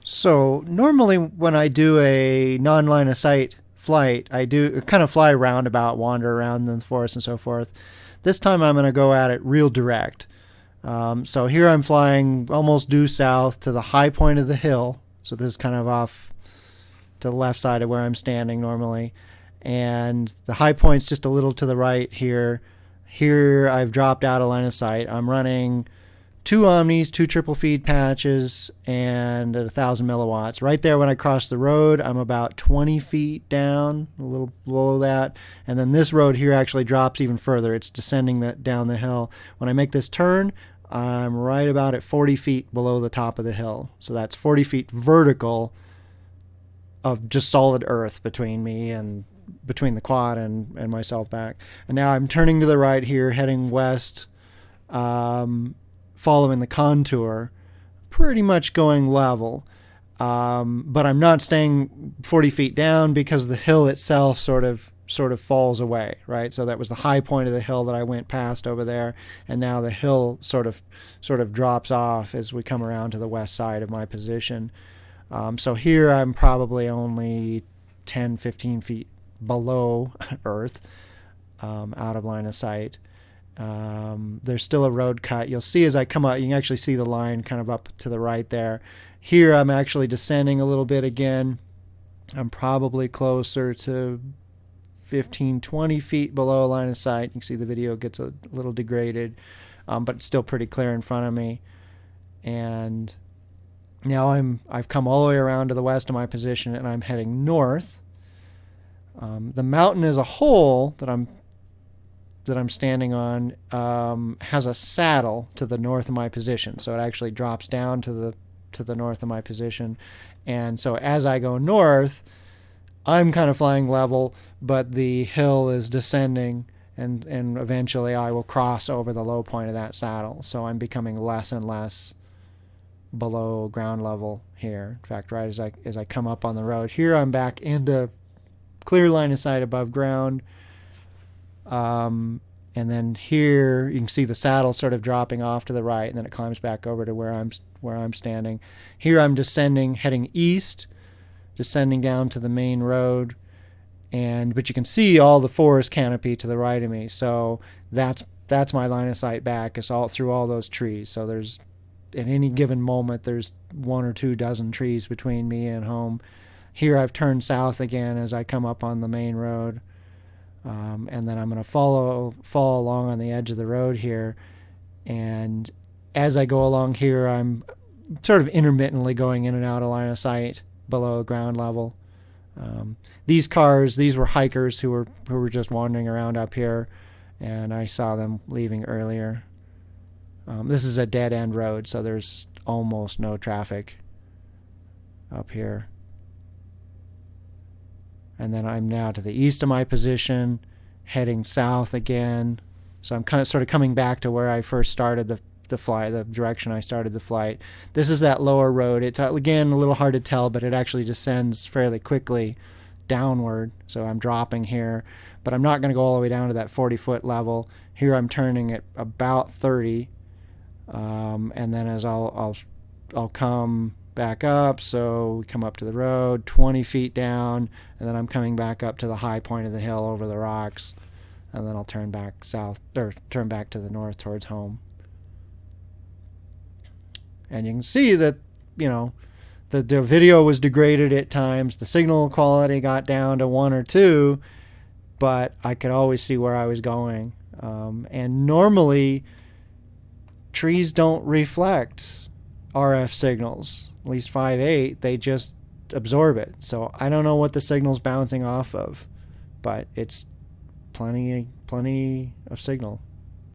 So normally when I do a non-line of sight flight, I do kind of fly roundabout, wander around the forest and so forth. This time I'm going to go at it real direct. So here I'm flying almost due south to the high point of the hill. So this is kind of off to the left side of where I'm standing normally. And the high point's just a little to the right here. Here I've dropped out of line of sight. I'm running two Omnis, two triple feed patches, and 1,000 milliwatts. Right there when I cross the road, I'm about 20 feet down, a little below that. And then this road here actually drops even further. It's descending down the hill. When I make this turn, I'm right about at 40 feet below the top of the hill. So that's 40 feet vertical of just solid earth between me and between the quad and myself back. And now I'm turning to the right here, heading west, following the contour, pretty much going level. But I'm not staying 40 feet down because the hill itself sort of falls away, right? So that was the high point of the hill that I went past over there, and now the hill sort of drops off as we come around to the west side of my position. So here I'm probably only 10, 15 feet below Earth, out of line of sight. There's still a road cut. You'll see as I come up, you can actually see the line kind of up to the right there. Here I'm actually descending a little bit again. I'm probably closer to 15, 20 feet below line of sight. You can see the video gets a little degraded, but it's still pretty clear in front of me. And now I've come all the way around to the west of my position, and I'm heading north. The mountain as a whole that I'm standing on has a saddle to the north of my position, so it actually drops down to the north of my position. And so as I go north, I'm kind of flying level, but the hill is descending, and eventually I will cross over the low point of that saddle. So I'm becoming less and less below ground level here. In fact, right as I come up on the road here, I'm back into clear line of sight above ground. And then here you can see the saddle sort of dropping off to the right, and then it climbs back over to where I'm standing. Here I'm descending, heading east, descending down to the main road, but you can see all the forest canopy to the right of me. So that's my line of sight back. It's all through all those trees. So there's at any given moment there's 1 or 2 dozen trees between me and home. Here I've turned south again as I come up on the main road. And then I'm going to fall along on the edge of the road here. And as I go along here, I'm sort of intermittently going in and out of line of sight below ground level. These were hikers who were just wandering around up here, and I saw them leaving earlier. This is a dead-end road, so there's almost no traffic up here. And then I'm now to the east of my position, heading south again. So I'm sort of coming back to where I first started the flight, the direction I started the flight. This is that lower road. It's, again, a little hard to tell, but it actually descends fairly quickly downward. So I'm dropping here, but I'm not going to go all the way down to that 40-foot level. Here I'm turning at about 30, and then as I'll come back up, so we come up to the road 20 feet down, and then I'm coming back up to the high point of the hill over the rocks, and then I'll turn back south, or turn back to the north towards home. And you can see that, the video was degraded at times. The signal quality got down to 1 or 2, but I could always see where I was going. And normally trees don't reflect RF signals, at least 5.8, they just absorb it. So I don't know what the signal's bouncing off of, but it's plenty of signal.